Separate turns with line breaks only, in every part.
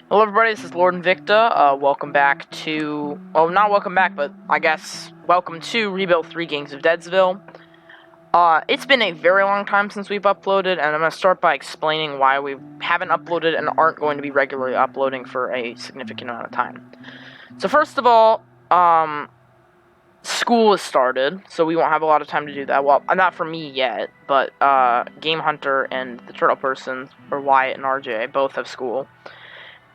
Hello everybody, this is Lord Invicta. Welcome back to, well, not welcome back, but I guess welcome to Rebuild 3 Gangs of Deadsville. It's been a very long time since we've uploaded, and I'm going to start by explaining why we haven't uploaded and aren't going to be regularly uploading for a significant amount of time. So first of all, school has started, so we won't have a lot of time to do that. Well, not for me yet, but Game Hunter and the Turtle Persons, or Wyatt and RJ, both have school.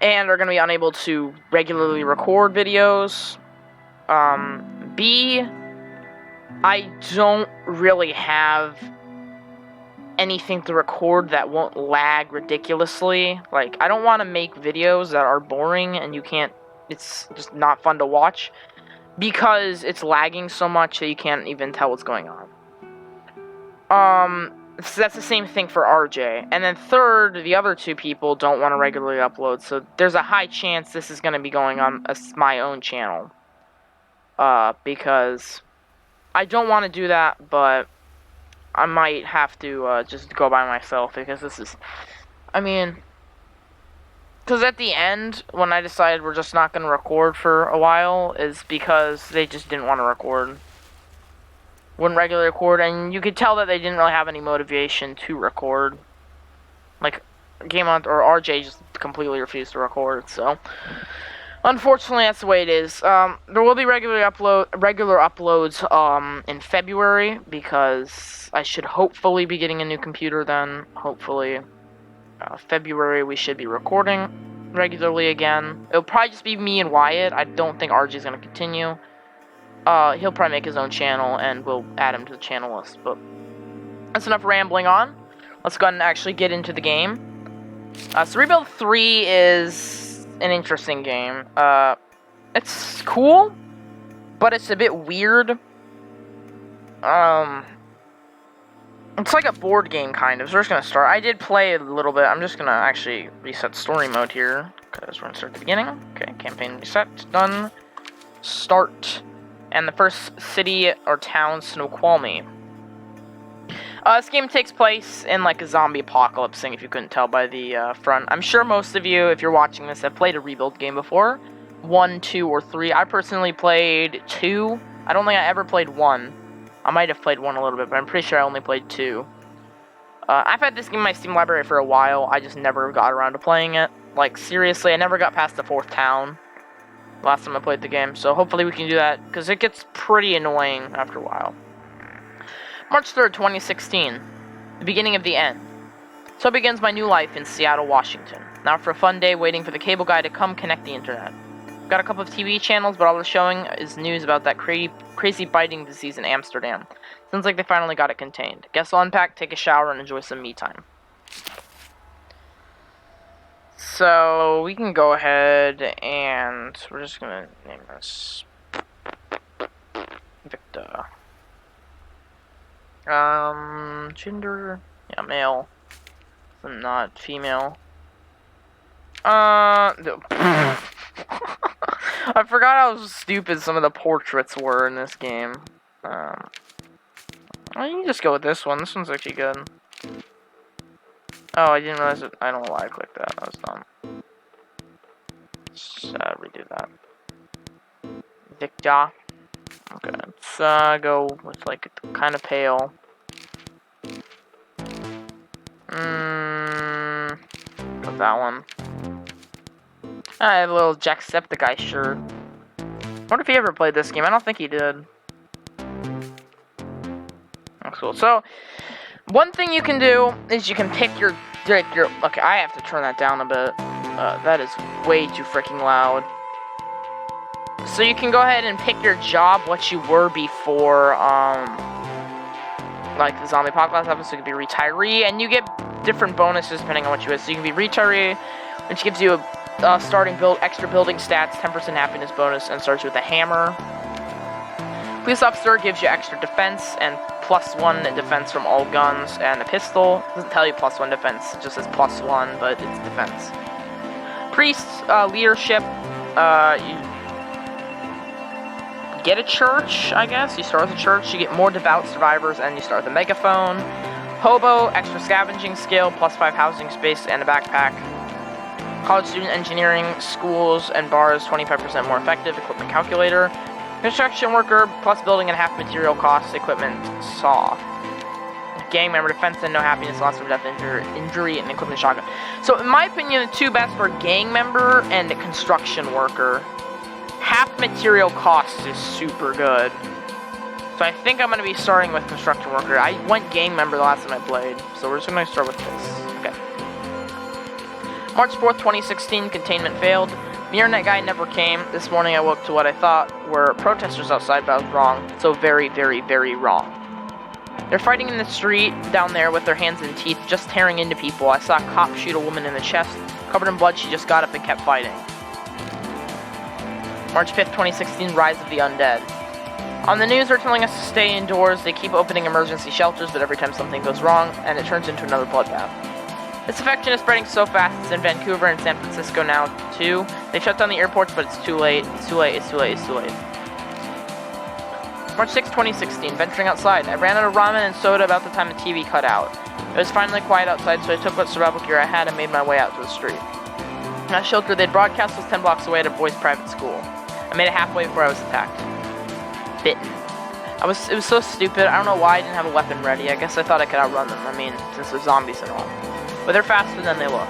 And are going to be unable to regularly record videos. B, I don't really have anything to record that won't lag ridiculously. Like, I don't want to make videos that are boring and it's just not fun to watch, because it's lagging so much that you can't even tell what's going on. So that's the same thing for RJ. And then third, the other two people don't want to regularly upload, so there's a high chance this is going to be going on my own channel. Because I don't want to do that, but I might have to just go by myself, because this is, because at the end, when I decided we're just not going to record for a while, is because they just didn't want to record. Wouldn't regularly record, and you could tell that they didn't really have any motivation to record. Like, Game Hunt or RJ just completely refused to record, so unfortunately that's the way it is. There will be regular uploads in February, because I should hopefully be getting a new computer then. Hopefully February we should be recording regularly again. It'll probably just be me and Wyatt. I don't think RJ is going to continue. He'll probably make his own channel, and we'll add him to the channel list, but that's enough rambling on. Let's go ahead and actually get into the game. So Rebuild 3 is an interesting game. It's cool, but it's a bit weird. It's like a board game, kind of, so we're just gonna start. I did play a little bit. I'm just gonna actually reset story mode here, because we're gonna start at the beginning. Okay, campaign reset, done. Start. And the first city or town, Snoqualmie. This game takes place in like a zombie apocalypse thing, if you couldn't tell by the front. I'm sure most of you, if you're watching this, have played a Rebuild game before. 1, 2, or 3. I personally played 2. I don't think I ever played 1. I might have played 1 a little bit, but I'm pretty sure I only played 2. I've had this game in my Steam library for a while. I just never got around to playing it. Like, seriously, I never got past the 4th town last time I played the game, so hopefully we can do that, because it gets pretty annoying after a while. March 3rd, 2016. The beginning of the end. So begins my new life in Seattle, Washington. Now for a fun day waiting for the cable guy to come connect the internet. Got a couple of TV channels, but all they're showing is news about that crazy biting disease in Amsterdam. Sounds like they finally got it contained. Guess I'll unpack, take a shower, and enjoy some me time. So, we can go ahead and we're just gonna name this Victa. Gender, yeah, male. I'm not female. I forgot how stupid some of the portraits were in this game. Well, you can just go with this one. This one's actually good. Oh, I didn't realize it. I don't know why I clicked that. That was dumb. Let's redo that. Victa. Okay, let's go with like kind of pale. Put that one. I have a little Jacksepticeye shirt. I wonder if he ever played this game. I don't think he did. That's cool. So, one thing you can do is you can pick your okay, I have to turn that down a bit. That is way too freaking loud. So you can go ahead and pick your job, what you were before, like the zombie apocalypse happens. So you can be retiree, and you get different bonuses depending on what you is. So you can be retiree, which gives you a starting extra building stats, 10% happiness bonus, and starts with a hammer. Police officer gives you extra defense and +1 defense from all guns, and a pistol. It doesn't tell you +1 defense, it just says +1, but it's defense. Priest, leadership, you get a church, I guess. You start with a church, you get more devout survivors, and you start with a megaphone. Hobo, extra scavenging skill, +5 housing space, and a backpack. College student engineering, schools and bars 25% more effective, equipment calculator. Construction worker plus building and half material costs, equipment saw. Gang member, defense and no happiness, loss of death, injury, and equipment shotgun. So in my opinion, the two best were gang member and construction worker. Half material costs is super good. So I think I'm going to be starting with construction worker. I went gang member the last time I played, so we're just going to start with this. Okay. March 4th, 2016, containment failed. The internet guy never came. This morning I woke to what I thought were protesters outside, but I was wrong. So very, very, very wrong. They're fighting in the street down there with their hands and teeth, just tearing into people. I saw a cop shoot a woman in the chest. Covered in blood, she just got up and kept fighting. March 5th, 2016, Rise of the Undead. On the news, they're telling us to stay indoors. They keep opening emergency shelters, but every time something goes wrong, and it turns into another bloodbath. This infection is spreading so fast, it's in Vancouver and San Francisco now, too. They shut down the airports, but it's too late. It's too late, it's too late, it's too late. March 6, 2016, venturing outside. I ran out of ramen and soda about the time the TV cut out. It was finally quiet outside, so I took what survival gear I had and made my way out to the street. That shelter they'd broadcast was 10 blocks away at a boys' private school. I made it halfway before I was attacked. Bitten. It was so stupid. I don't know why I didn't have a weapon ready. I guess I thought I could outrun them. I mean, since they're zombies and all. But they're faster than they look.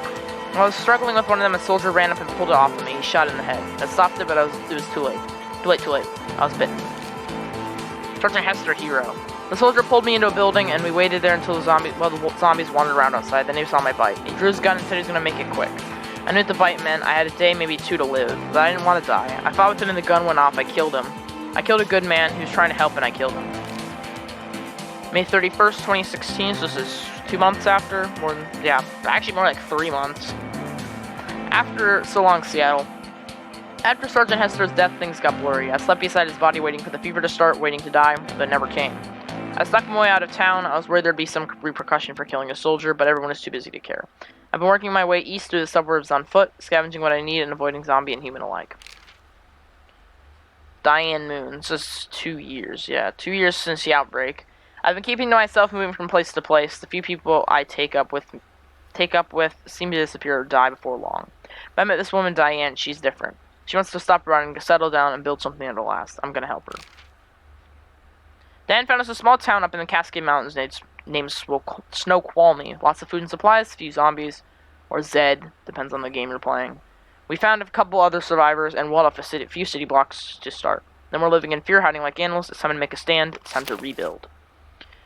While I was struggling with one of them, a soldier ran up and pulled it off of me. He shot in the head. I stopped it, but it was too late. Too late. I was bitten. Sergeant Hester, hero. The soldier pulled me into a building, and we waited there until the zombies wandered around outside. Then he saw my bite. He drew his gun and said he was going to make it quick. I knew what the bite meant. I had a day, maybe two to live, but I didn't want to die. I fought with him and the gun went off. I killed him. I killed a good man who was trying to help, and I killed him. May 31st, 2016, so this is 2 months after. More like 3 months. After so long, Seattle. After Sergeant Hester's death, things got blurry. I slept beside his body waiting for the fever to start, waiting to die, but it never came. I stuck my way out of town. I was worried there'd be some repercussion for killing a soldier, but everyone was too busy to care. I've been working my way east through the suburbs on foot, scavenging what I need and avoiding zombie and human alike. Diane Moon. This is 2 years. Yeah, 2 years since the outbreak. I've been keeping to myself, moving from place to place. The few people I take up with seem to disappear or die before long. But I met this woman, Diane. She's different. She wants to stop running, settle down, and build something that'll last. I'm gonna help her. Dan found us a small town up in the Cascade Mountains named Snoqualmie. Lots of food and supplies, few zombies, or Zed, depends on the game you're playing. We found a couple other survivors and walled off a few city blocks to start. Then we're living in fear, hiding like animals. It's time to make a stand. It's time to rebuild.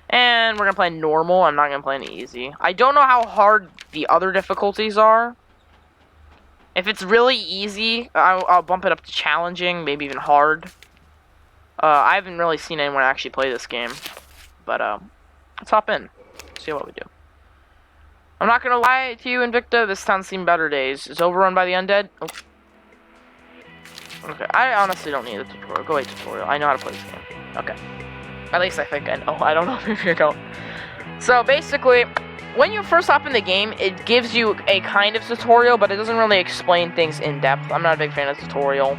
And we're gonna play normal. I'm not gonna play any easy. I don't know how hard the other difficulties are. If it's really easy, I'll bump it up to challenging, maybe even hard. I haven't really seen anyone actually play this game. But, let's hop in. See what we do. I'm not gonna lie to you, Invicta, this town's seen better days. It's overrun by the undead. Oh. Okay, I honestly don't need a tutorial. Go away, tutorial. I know how to play this game. Okay. At least I think I know. I don't know if you don't. So, basically, when you first hop in the game, it gives you a kind of tutorial, but it doesn't really explain things in depth. I'm not a big fan of tutorial.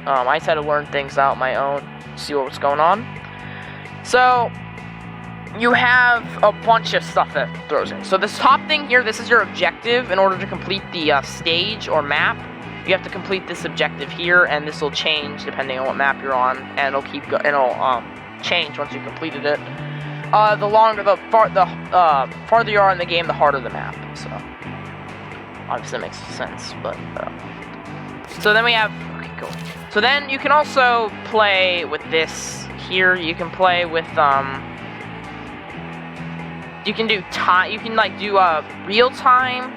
I just had to learn things out on my own, see what was going on. So, you have a bunch of stuff that throws in. So this top thing here, this is your objective. In order to complete the stage or map, you have to complete this objective here, and this will change depending on what map you're on, and it'll change once you completed it. The farther you are in the game, the harder the map. So obviously that makes sense, but so then we have cool. So then you can also play with this here. You can play with you can do time. You can like do real time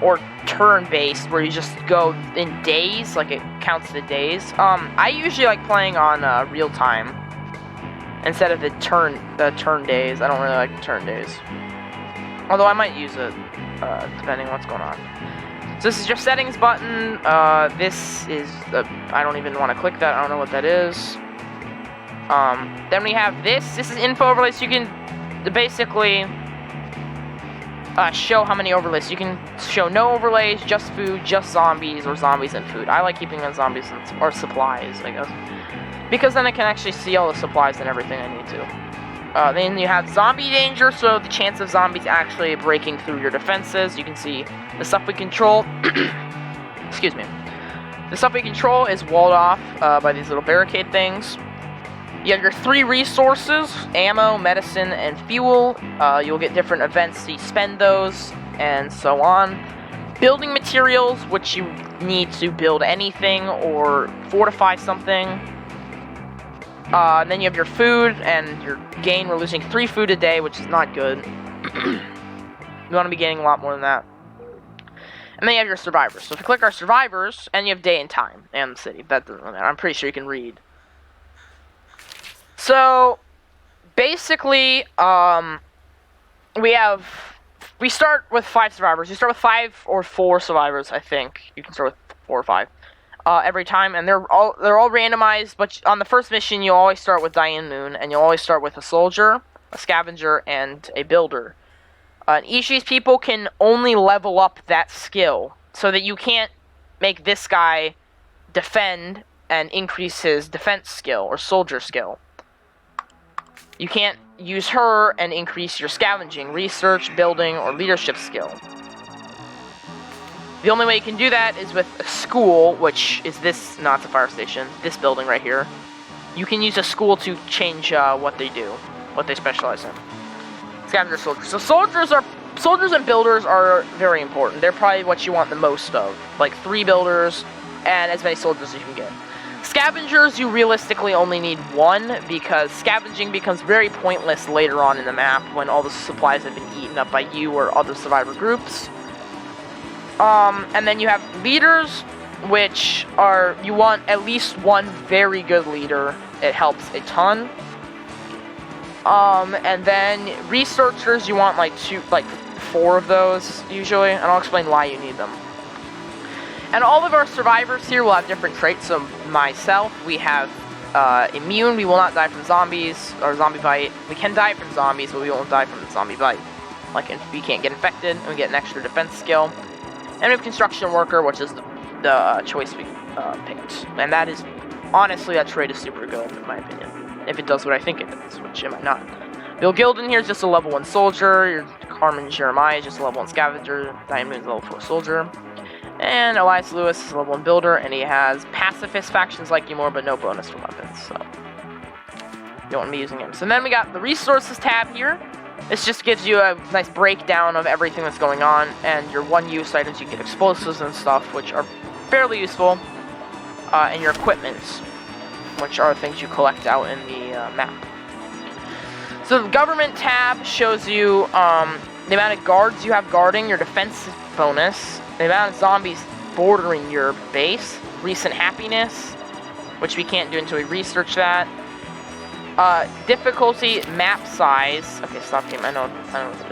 or turn-based, where you just go in days, like it counts the days. I usually like playing on real time instead of the turn days. I don't really like the turn days, although I might use it depending on what's going on. So this is your settings button. This is I don't even want to click that. I don't know what that is. Then we have this. This is info overlay, so you can basically show how many overlays. You can show no overlays, just food, just zombies, or zombies and food. I like keeping on zombies or supplies, I guess, because then I can actually see all the supplies and everything I need to. Then you have zombie danger, so the chance of zombies actually breaking through your defenses. You can see the stuff we control. Excuse me. The stuff we control is walled off by these little barricade things. You have your 3 resources: ammo, medicine, and fuel. You'll get different events, so you spend those, and so on. Building materials, which you need to build anything or fortify something. Then you have your food and your gain. We're losing 3 food a day, which is not good. You want to be gaining a lot more than that. And then you have your survivors. So if you click our survivors, and you have day and time, and the city. That doesn't really matter. I'm pretty sure you can read. So, basically, we start with 5 survivors. You start with 5 or 4 survivors, I think. You can start with 4 or 5. Every time, and they're all randomized, but on the first mission, you always start with Diane Moon, and you always start with a soldier, a scavenger, and a builder. And each of these people can only level up that skill, so that you can't make this guy defend and increase his defense skill, or soldier skill. You can't use her and increase your scavenging, research, building, or leadership skill. The only way you can do that is with a school, which is this, not the fire station, this building right here. You can use a school to change what they do, what they specialize in. Scavenger soldiers. So soldiers and builders are very important. They're probably what you want the most of. Like 3 builders and as many soldiers as you can get. Scavengers, you realistically only need 1, because scavenging becomes very pointless later on in the map when all the supplies have been eaten up by you or other survivor groups. And then you have leaders, which are, you want at least 1 very good leader. It helps a ton. And then researchers, you want like 4 of those usually, and I'll explain why you need them. And all of our survivors here will have different traits. So myself, we have immune. We will not die from zombies or zombie bite. We can die from zombies, but we won't die from the zombie bite. Like we can't get infected, and we get an extra defense skill. And we have construction worker, which is the choice we picked. And that is, honestly, that trait is super good, in my opinion. If it does what I think it does, which it might not. Bill Gilden here is just a level 1 soldier. Your Carmen Jeremiah is just a level 1 scavenger. Diane Moon is a level 4 soldier. And Elias Lewis is a level 1 builder, and he has pacifist factions like you more, but no bonus for weapons, so you don't want to be using him. So then we got the resources tab here. This just gives you a nice breakdown of everything that's going on, and your 1-use items. You get explosives and stuff, which are fairly useful, and your equipments, which are things you collect out in the map. So the government tab shows you the amount of guards you have guarding, your defense bonus, the amount of zombies bordering your base, recent happiness, which we can't do until we research that. Difficulty, map size. Okay, stop game. I know what to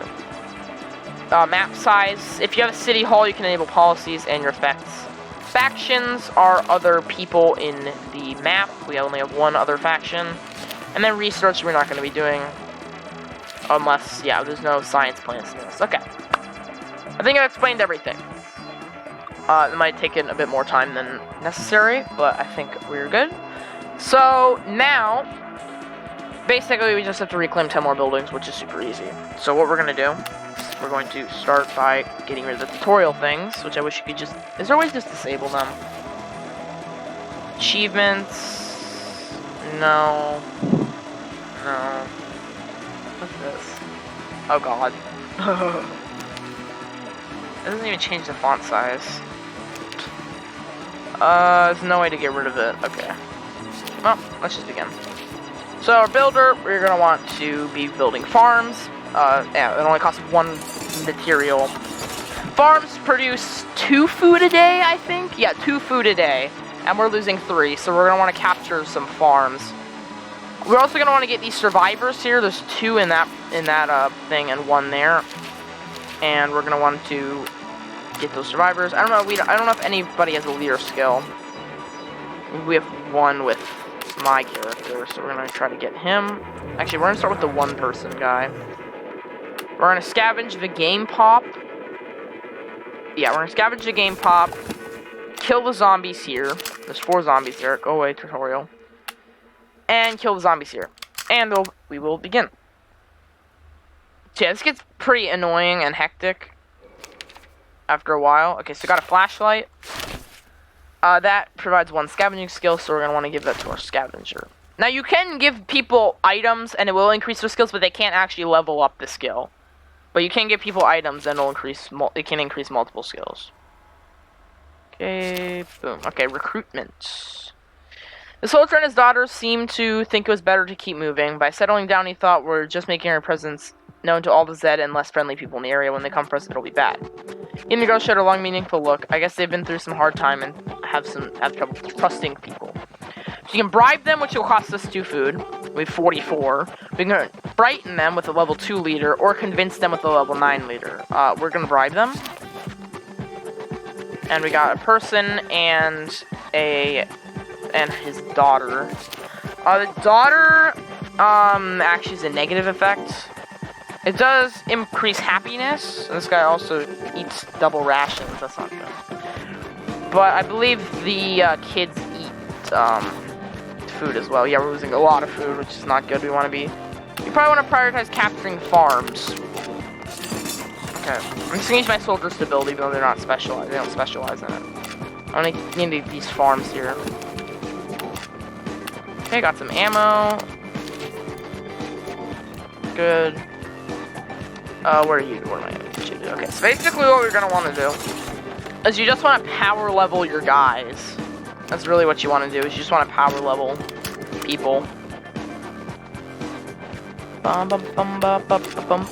do. Map size. If you have a city hall, you can enable policies and your effects. Factions are other people in the map. We only have 1 other faction. And then research we're not going to be doing. Unless, yeah, there's no science plans in this. Okay. I think I've explained everything. It might have taken a bit more time than necessary, but I think we're good. So, now, basically we just have to reclaim 10 more buildings, which is super easy. So what we're going to do, we're going to start by getting rid of the tutorial things, which I wish you could just, is there a way to just disable them? Achievements, no, what's this? Oh god. It doesn't even change the font size. There's no way to get rid of it. Okay. Well, let's just begin. So our builder, we're going to want to be building farms. Yeah, it only costs 1 material. Farms produce 2 food a day, I think? Yeah, 2 food a day. And we're losing 3, so we're going to want to capture some farms. We're also going to want to get these survivors here. There's 2 in that thing and 1 there. And we're going to want to get those survivors. I don't know if anybody has a leader skill. We have 1 with my character, so we're going to try to get him. Actually, we're going to start with the 1-person guy. We're going to scavenge the game pop. Yeah, we're going to scavenge the game pop. Kill the zombies here. There's 4 zombies here. Go away, tutorial. And kill the zombies here. And we will begin. yeah, this gets pretty annoying and hectic after a while. Okay, so got a flashlight. That provides 1 scavenging skill, so we're going to want to give that to our scavenger. Now, you can give people items, and it will increase their skills, but they can't actually level up the skill. But you can give people items, and it can increase multiple skills. Okay, boom. Okay, recruitment. The soldier and his daughter seemed to think it was better to keep moving. By settling down, he thought, we're just making our presence known to all the Zed and less friendly people in the area. When they come for us, it'll be bad. He and the girl showed a long, meaningful look. I guess they've been through some hard time and have trouble trusting people. So you can bribe them, which will cost us 2 food. We have 44. We can frighten them with a level 2 leader, or convince them with a level 9 leader. We're gonna bribe them. And we got a person and his daughter. The daughter actually is a negative effect. It does increase happiness. This guy also eats double rations. That's not good. But I believe the kids eat food as well. Yeah, we're losing a lot of food, which is not good. We probably want to prioritize capturing farms. Okay, I'm just gonna use my soldiers to build, even though they're not specialized. They don't specialize in it. I only need these farms here. Okay, got some ammo. Good. Where are you? Where am I? Okay, so basically what we're gonna want to do is you just want to power level your guys. That's really what you want to do, is you just want to power level people. Bum, bum, bum, bum, bum, bum.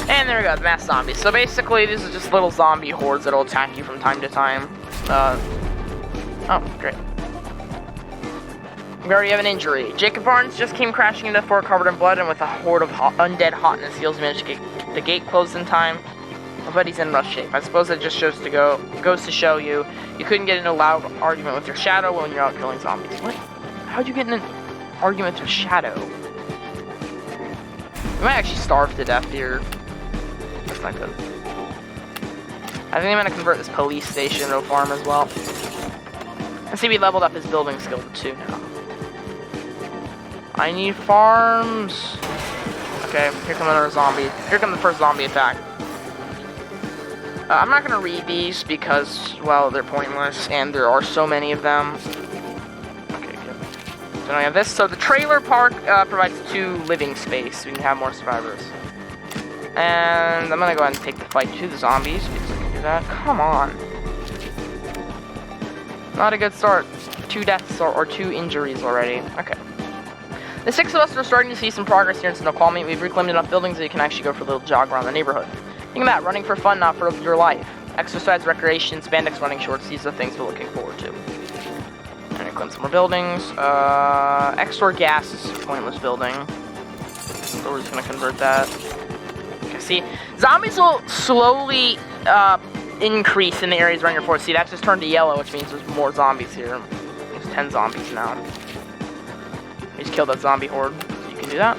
And there we go, the mass zombies. So basically, these are just little zombie hordes that'll attack you from time to time. Oh, great. We already have an injury. Jacob Barnes just came crashing into the floor covered in blood, and with a horde of undead hot in his heels, he managed to get the gate closed in time. But he's in rough shape. I suppose that just goes to show you couldn't get in a loud argument with your shadow when you're out killing zombies. What? How'd you get in an argument with your shadow? We might actually starve to death here. That's not good. I think I'm gonna convert this police station into a farm as well. And see, we leveled up his building skill too now. I need farms. Okay, here come another zombie. Here come the first zombie attack. I'm not going to read these because, well, they're pointless, and there are so many of them. Okay, good. So now we have this. So the trailer park provides 2 living space, so we can have more survivors. And I'm going to go ahead and take the fight to the zombies, because I can do that. Come on. Not a good start. 2 deaths or 2 injuries already. Okay. The 6 of us are starting to see some progress here in Snoqualmie. We've reclaimed enough buildings that you can actually go for a little jog around the neighborhood. Think about running for fun, not for your life. Exercise, recreation, spandex running shorts, these are things we're looking forward to. And we clean some more buildings. Extra gas is a pointless building. So we're just gonna convert that. Okay, see, zombies will slowly increase in the areas around your fort. See, that just turned to yellow, which means there's more zombies here. There's 10 zombies now. We just killed that zombie horde, so you can do that.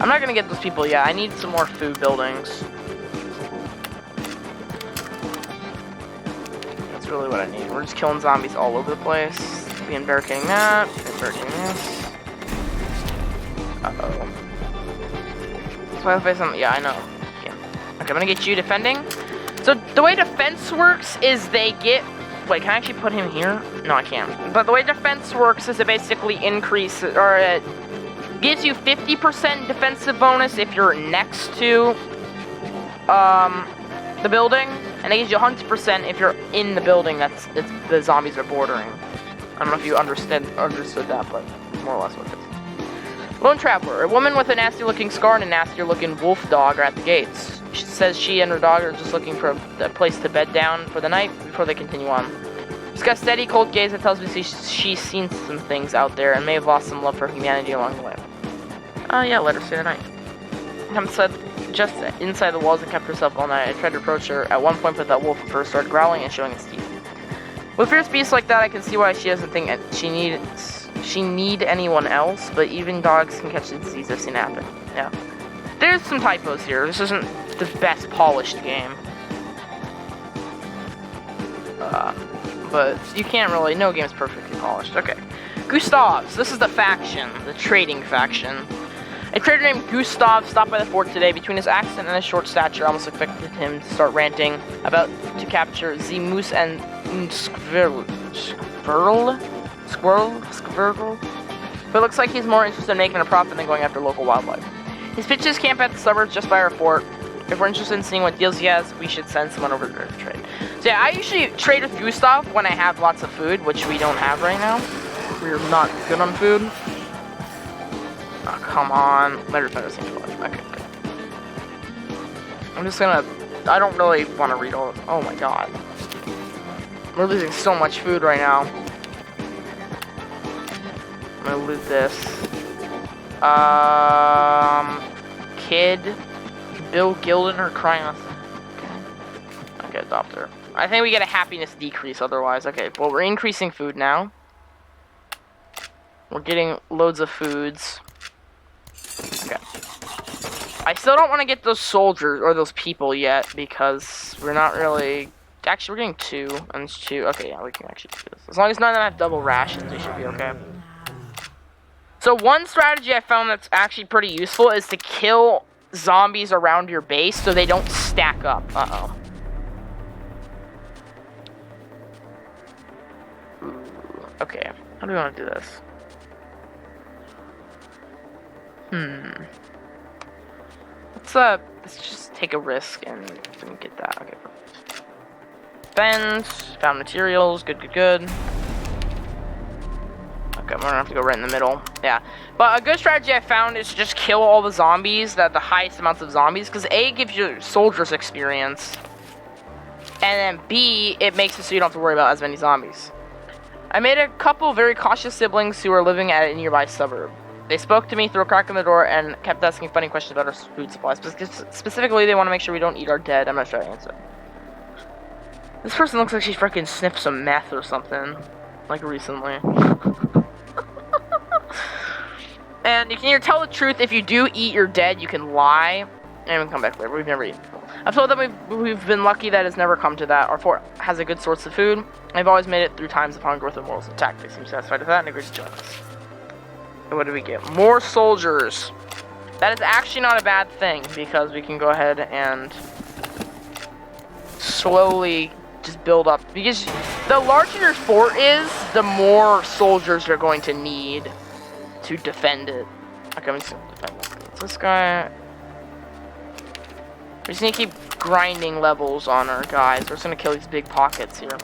I'm not gonna get those people yet. I need some more food buildings. That's really what I need. We're just killing zombies all over the place. Being barricading that. Barricading this. Uh-oh. So I face something. Yeah, I know. Yeah. Okay, I'm gonna get you defending. So the way defense works is they get. Wait, can I actually put him here? No, I can't. But the way defense works is it basically increases, or it gives you 50% defensive bonus if you're next to the building, and it gives you 100% if you're in the building the zombies are bordering. I don't know if you understood that, but more or less what it is. Lone Traveler. A woman with a nasty-looking scar and a nastier-looking wolf dog are at the gates. She says she and her dog are just looking for a place to bed down for the night before they continue on. She's got a steady, cold gaze that tells me she's seen some things out there and may have lost some love for humanity along the way. Yeah, let her stay the night. Tom said just inside the walls and kept herself all night. I tried to approach her at one point, but that wolf first started growling and showing its teeth. With fierce beasts like that, I can see why she doesn't think she need anyone else, but even dogs can catch the disease. I've seen it happen. Yeah. There's some typos here. This isn't the best polished game. But you can't really, no game's perfectly polished. Okay. Gustavs, this is the faction, the trading faction. A trader named Gustav stopped by the fort today. Between his accent and his short stature, I almost expected him to start ranting about to capture the moose and squirrel. But it looks like he's more interested in making a profit than going after local wildlife. He's pitched his camp at the suburbs just by our fort. If we're interested in seeing what deals he has, we should send someone over there to trade. So yeah, I usually trade with Gustav when I have lots of food, which we don't have right now. We're not good on food. Oh, come on. Letters better seem to like. Okay, good. I'm just gonna... I don't really want to read all of... Oh my god. We're losing so much food right now. I'm gonna loot this. Kid. Bill Gilden or crying on... Okay, adopt her. I think we get a happiness decrease otherwise. Okay, well, we're increasing food now. We're getting loads of foods. Okay. I still don't want to get those soldiers or those people yet because we're not really... Actually, we're getting 2 and it's 2. Okay, yeah, we can actually do this. As long as none of them have double rations, we should be okay. So one strategy I found that's actually pretty useful is to kill zombies around your base so they don't stack up. Uh-oh. Okay, how do we want to do this? Let's just take a risk and get that. Okay, perfect. Fence, found materials, good. Okay, I'm gonna have to go right in the middle. Yeah, but a good strategy I found is to just kill all the zombies, the highest amounts of zombies, because A, gives you soldiers experience, and then B, it makes it so you don't have to worry about as many zombies. I made a couple very cautious siblings who are living at a nearby suburb. They spoke to me through a crack in the door and kept asking funny questions about our food supplies. Specifically, they want to make sure we don't eat our dead. I'm not sure I answered. This person looks like she freaking sniffed some meth or something, like recently. And you can either tell the truth. If you do eat your dead, you can lie and we can come back later. We've never eaten. I've told them we've been lucky that it's never come to that. Our fort has a good source of food. I've always made it through times of hunger with the morals intact. They seem satisfied with that and agreed to join us. And what do we get? More soldiers. That is actually not a bad thing because we can go ahead and slowly just build up. Because the larger your fort is, the more soldiers you're going to need to defend it. Okay, I'm just gonna defend this. This guy... We just need to keep grinding levels on our guys. We're just gonna kill these big pockets here.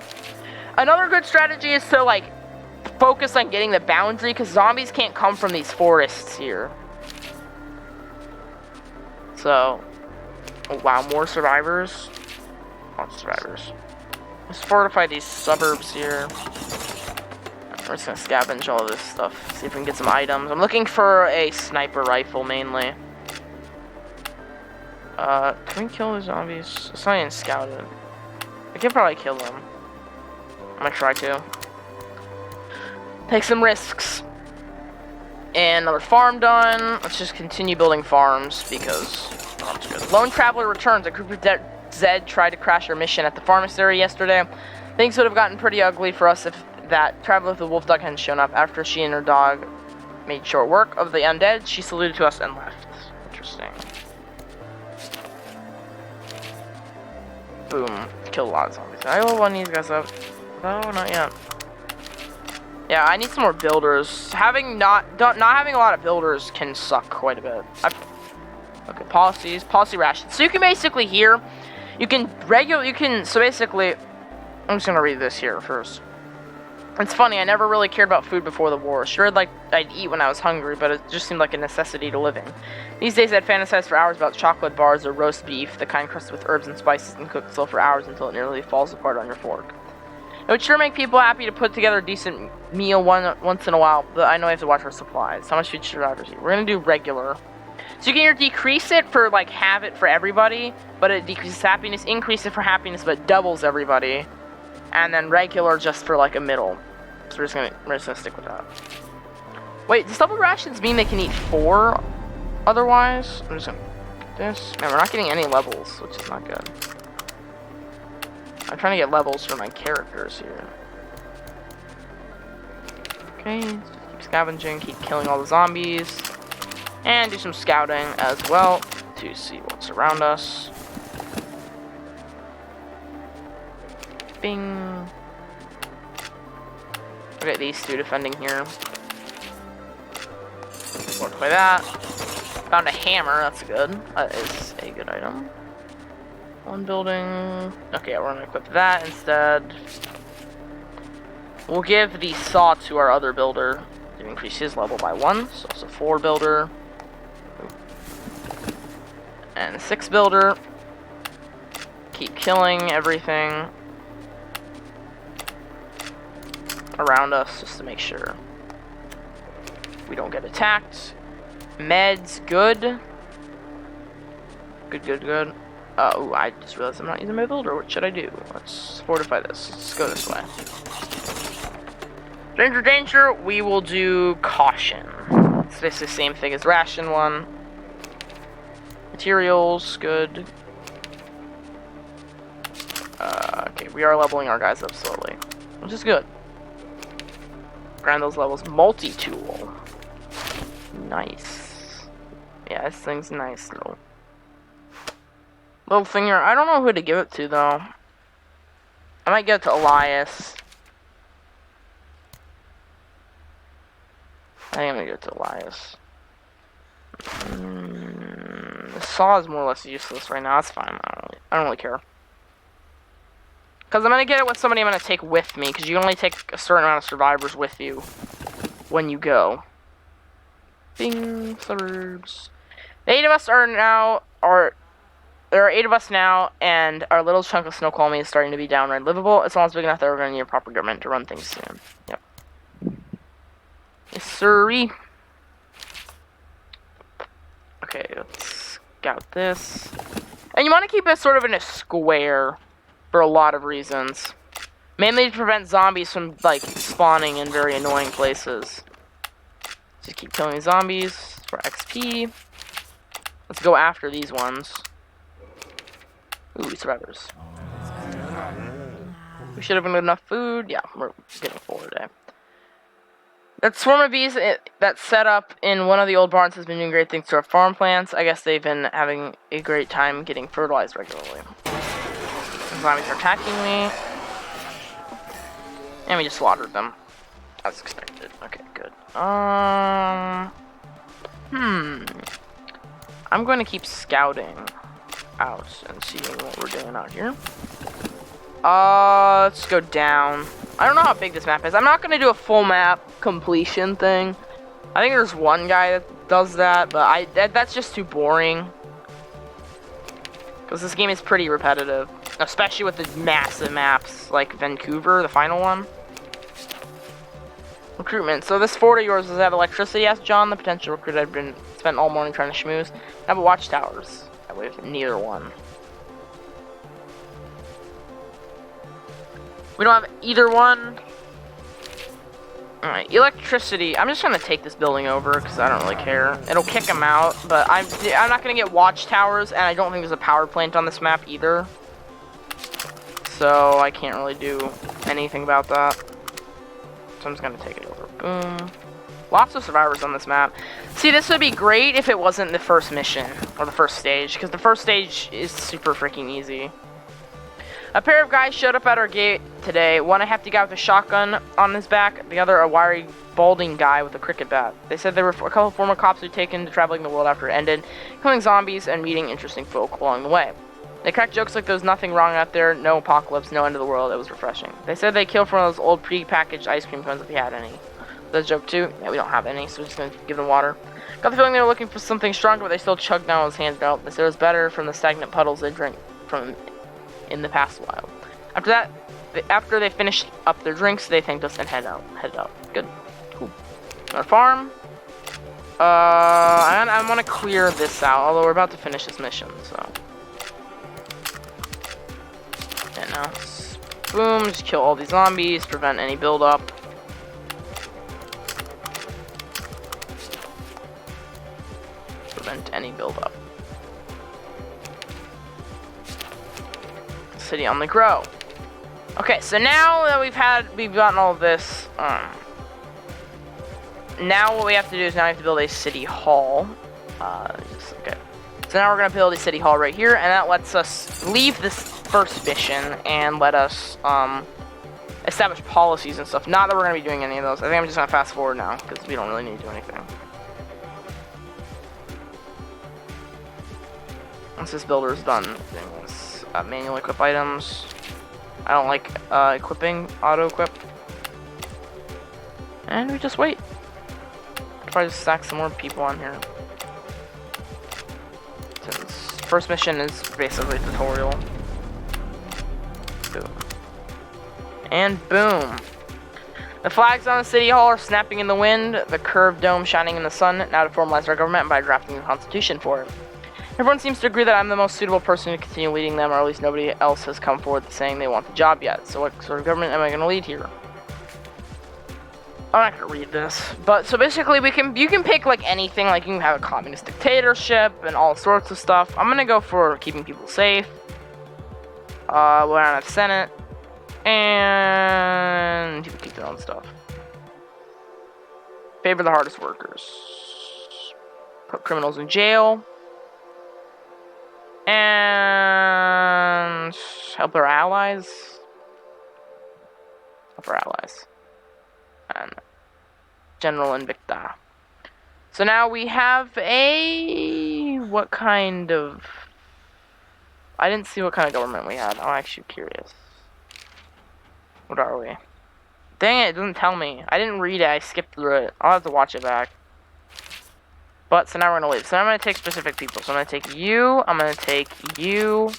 Another good strategy is to, like, focus on getting the boundary, because zombies can't come from these forests here. So... Oh, wow, more survivors? Lots of survivors. Let's fortify these suburbs here. We're just gonna scavenge all this stuff. See if we can get some items. I'm looking for a sniper rifle, mainly. Can we kill the zombies? It's not even scouted. I can probably kill them. I'm gonna try to. Take some risks. And another farm done. Let's just continue building farms because farms are good. Lone Traveler returns. A group of Zed tried to crash our mission at the pharmacy area yesterday. Things would have gotten pretty ugly for us if that Traveler with the wolf dog hadn't shown up. After she and her dog made short work of the undead, she saluted to us and left. Interesting. Boom. Killed a lot of zombies. I will one of these guys up. No, not yet. Yeah, I need some more builders. Not having a lot of builders can suck quite a bit. Okay, policy rations. So you can basically here, so basically, I'm just gonna read this here first. It's funny, I never really cared about food before the war. Sure, like, I'd eat when I was hungry, but it just seemed like a necessity to living. These days, I'd fantasize for hours about chocolate bars or roast beef, the kind crusted with herbs and spices and cooked slow for hours until it nearly falls apart on your fork. It would sure make people happy to put together a decent meal once in a while, but I know I have to watch our supplies. How much food should survivors eat? We're gonna do regular. So you can either decrease it for, like, have it for everybody, but it decreases happiness, increase it for happiness, but doubles everybody, and then regular just for, like, a middle. So we're just gonna stick with that. Wait, does double rations mean they can eat 4 otherwise? I'm just gonna get this. Man, we're not getting any levels, which is not good. I'm trying to get levels for my characters here. Okay, keep scavenging, keep killing all the zombies. And do some scouting as well to see what's around us. Bing. Okay, these two defending here. Work by that. Found a hammer, that's good. That is a good item. One building. Okay, we're gonna equip that instead. We'll give the saw to our other builder to increase his level by 1. So it's a 4 builder. And 6 builder. Keep killing everything around us just to make sure we don't get attacked. Meds, good. Good. Oh, I just realized I'm not using my builder. What should I do? Let's fortify this. Let's go this way. Danger. We will do caution. It's basically the same thing as ration one. Materials, good. Okay, we are leveling our guys up slowly, which is good. Grind those levels. Multi-tool. Nice. Yeah, this thing's nice, though. Little finger. I don't know who to give it to, though. I might give it to Elias. I think I'm gonna give it to Elias. The saw is more or less useless right now. That's fine. I don't really care. Because I'm gonna get it with somebody I'm gonna take with me. Because you only take a certain amount of survivors with you when you go. Bing, suburbs. The 8 of us are now, there are 8 of us now, and our little chunk of snow colony is starting to be downright livable. It's almost big enough that we're going to need a proper government to run things soon. Yep. Yes, sirree. Okay, let's scout this. And you want to keep it sort of in a square for a lot of reasons. Mainly to prevent zombies from, like, spawning in very annoying places. Just keep killing zombies for XP. Let's go after these ones. Ooh, survivors. We should have enough food. Yeah, we're getting full today. That swarm of bees that's set up in one of the old barns has been doing great things to our farm plants. I guess they've been having a great time getting fertilized regularly. The zombies are attacking me. And we just slaughtered them. As expected. Okay, good. I'm going to keep scouting out and seeing what we're doing out here. Let's go down. I don't know how big this map is. I'm not going to do a full map completion thing. I think there's one guy that does that, but that's just too boring. Because this game is pretty repetitive. Especially with the massive maps, like Vancouver, the final one. Recruitment. So this fort of yours, does it have electricity? Yes, John, the potential recruit I've been spent all morning trying to schmooze. How about watchtowers? We have neither one. We don't have either one. Alright, electricity. I'm just gonna take this building over because I don't really care. It'll kick them out, but I'm not gonna get watchtowers, and I don't think there's a power plant on this map either. So I can't really do anything about that. So I'm just gonna take it over. Boom. Lots of survivors on this map. See, this would be great if it wasn't the first mission, or the first stage, because the first stage is super freaking easy. A pair of guys showed up at our gate today. One a hefty guy with a shotgun on his back, the other a wiry, balding guy with a cricket bat. They said they were a couple of former cops who'd taken to traveling the world after it ended, killing zombies and meeting interesting folk along the way. They cracked jokes like there was nothing wrong out there, no apocalypse, no end of the world. It was refreshing. They said they killed for one of those old pre-packaged ice cream cones if we had any. That's a joke too. Yeah, we don't have any, so we're just gonna give them water. Got the feeling they were looking for something stronger, but they still chugged down with his hands out. They said it was better from the stagnant puddles they drank from in the past while. After that, after they finished up their drinks, they thanked us and headed out. Good. Cool. Our farm. I want to clear this out, although we're about to finish this mission, so. And now, boom, just kill all these zombies, prevent any build-up. Prevent any build-up. City on the grow. Okay, so now that we've gotten all of this, now what we have to do is now we have to build a city hall. Okay. So now we're gonna build a city hall right here, and that lets us leave this first mission and let us establish policies and stuff. Not that we're gonna be doing any of those. I think I'm just gonna fast forward now because we don't really need to do anything. Once this builder is done doing this, manual equip items. I don't like equipping auto equip, and we just wait. Try to stack some more people on here. Since first mission is basically tutorial. Boom. And boom. The flags on the city hall are snapping in the wind, the curved dome shining in the sun, now to formalize our government by drafting a constitution for it. Everyone seems to agree that I'm the most suitable person to continue leading them, or at least nobody else has come forward saying they want the job yet. So what sort of government am I going to lead here? I'm not gonna read this, but so basically you can pick like anything, like you can have a communist dictatorship and all sorts of stuff. I'm gonna go for keeping people safe. We're on a Senate, and people keep their own stuff. Favor the hardest workers. Put criminals in jail. And help our allies. Help our allies. And General Invicta. So now we have a... What kind of... I didn't see what kind of government we had. I'm actually curious. What are we? Dang it, it doesn't tell me. I didn't read it. I skipped through it. I'll have to watch it back. But, so now we're going to leave. So I'm going to take specific people. So I'm going to take you. I'm going to take you.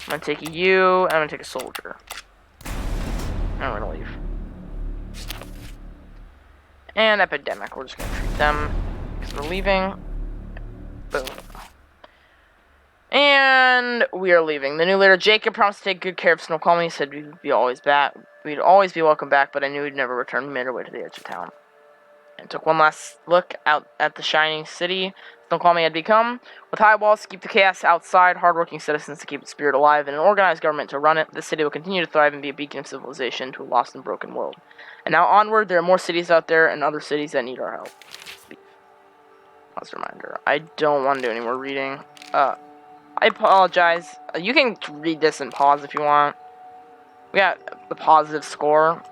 I'm going to take you. And I'm going to take a soldier. And we're going to leave. And epidemic, we're just gonna treat them because we're leaving. Boom. And we are leaving. The new leader, Jacob, promised to take good care of Snoqualmie. He said we'd always be welcome back, but I knew he'd never return. We made our way to the edge of town. And took one last look out at the shining city Snoqualmie had become. With high walls to keep the chaos outside, hardworking citizens to keep its spirit alive, and an organized government to run it, this city will continue to thrive and be a beacon of civilization to a lost and broken world. And now onward, there are more cities out there and other cities that need our help. Last reminder, I don't want to do any more reading. I apologize. You can read this and pause if you want. We got the positive score.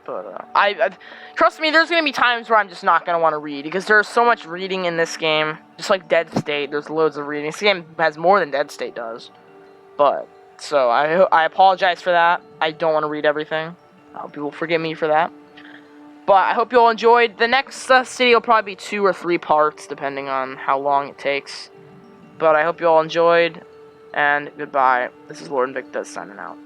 But, I trust me, there's going to be times where I'm just not going to want to read, because there's so much reading in this game. Just like Dead State, there's loads of reading. This game has more than Dead State does. But, so, I apologize for that. I don't want to read everything. I hope you will forgive me for that. But I hope you all enjoyed. The next city will probably be 2 or 3 parts, depending on how long it takes. But I hope you all enjoyed, and goodbye. This is Lord Invicta signing out.